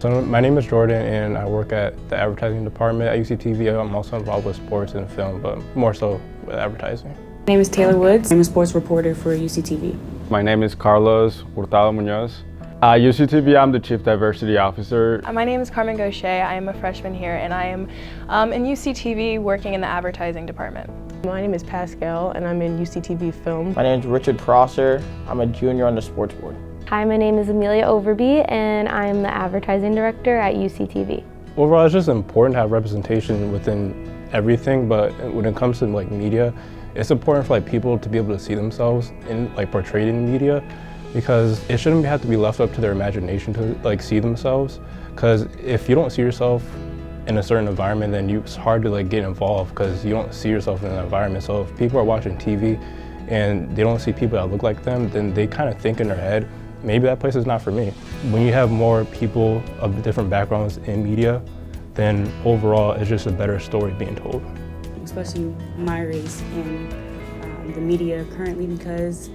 So my name is Jordan and I work at the advertising department at UCTV. I'm also involved with sports and film, but more so with advertising. My name is Taylor Woods. I'm a sports reporter for UCTV. My name is Carlos Hurtado Munoz. At UCTV, I'm the Chief Diversity Officer. My name is Karmen. I am a freshman here and I am in UCTV working in the advertising department. My name is Pascal and I'm in UCTV Film. My name is Richard Prosser. I'm a junior on the sports board. Hi, my name is Amelia Overby and I'm the advertising director at UCTV. Overall, it's just important to have representation within everything, but when it comes to media, it's important for people to be able to see themselves in portrayed in media, because it shouldn't have to be left up to their imagination to see themselves. Because if you don't see yourself in a certain environment, then it's hard to get involved because you don't see yourself in an environment. So if people are watching TV and they don't see people that look like them, then they kind of think in their head, maybe that place is not for me. When you have more people of different backgrounds in media, then overall it's just a better story being told. Especially my race in the media currently, because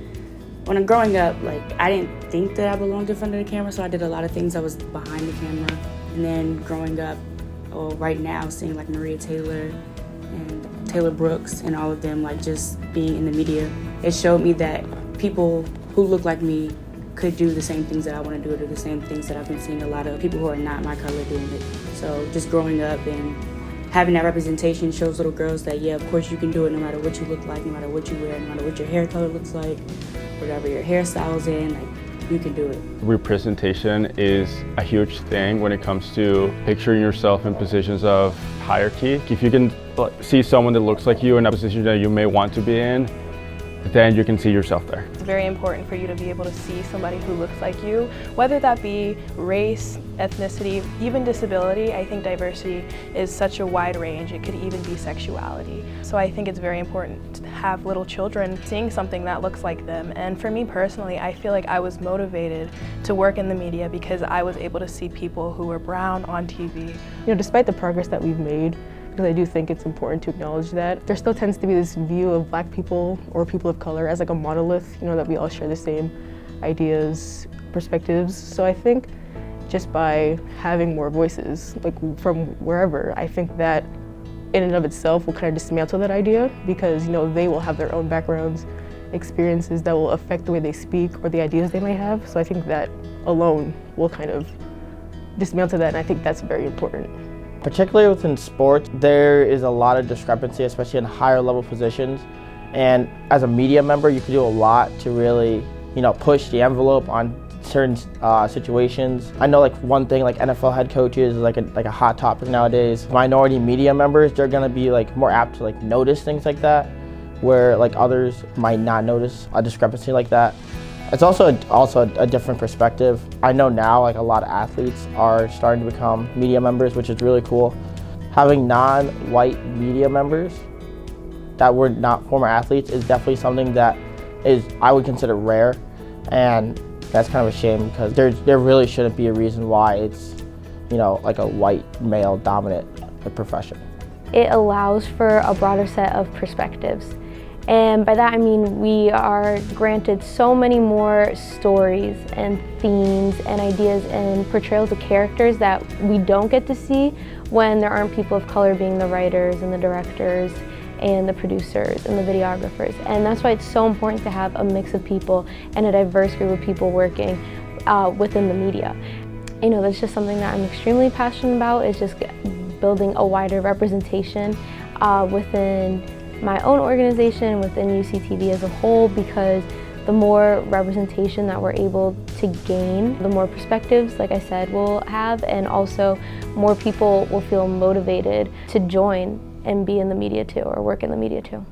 when I'm growing up, I didn't think that I belonged in front of the camera, so I did a lot of things that was behind the camera. And then growing up, or right now, seeing Maria Taylor and Taylor Brooks and all of them just being in the media, it showed me that people who look like me could do the same things that I want to do, or do the same things that I've been seeing a lot of people who are not my color doing it. So just growing up and having that representation shows little girls that, yeah, of course you can do it no matter what you look like, no matter what you wear, no matter what your hair color looks like, whatever your hairstyle's in, you can do it. Representation is a huge thing when it comes to picturing yourself in positions of hierarchy. If you can see someone that looks like you in a position that you may want to be in, then you can see yourself there. It's very important for you to be able to see somebody who looks like you, whether that be race, ethnicity, even disability. I think diversity is such a wide range. It could even be sexuality. So I think it's very important to have little children seeing something that looks like them. And for me personally, I feel like I was motivated to work in the media because I was able to see people who were brown on TV. Despite the progress that we've made, because I do think it's important to acknowledge that there still tends to be this view of Black people or people of color as a monolith, that we all share the same ideas, perspectives. So I think just by having more voices, from wherever, I think that in and of itself will kind of dismantle that idea, because they will have their own backgrounds, experiences that will affect the way they speak or the ideas they may have. So I think that alone will kind of dismantle that, and I think that's very important. Particularly within sports, there is a lot of discrepancy, especially in higher level positions. And as a media member, you can do a lot to really, push the envelope on certain situations. I know one thing, NFL head coaches is like a hot topic nowadays. Minority media members, they're gonna be more apt to notice things like that, where others might not notice a discrepancy like that. It's also a different perspective. I know now a lot of athletes are starting to become media members, which is really cool. Having non-white media members that were not former athletes is definitely something that I would consider rare, and that's kind of a shame, because there really shouldn't be a reason why it's a white male dominant profession. It allows for a broader set of perspectives. And by that I mean we are granted so many more stories and themes and ideas and portrayals of characters that we don't get to see when there aren't people of color being the writers and the directors and the producers and the videographers. And that's why it's so important to have a mix of people and a diverse group of people working within the media. That's just something that I'm extremely passionate about, is just building a wider representation within my own organization, within UCTV as a whole, because the more representation that we're able to gain, the more perspectives, like I said, we'll have, and also more people will feel motivated to join and be in the media too, or work in the media too.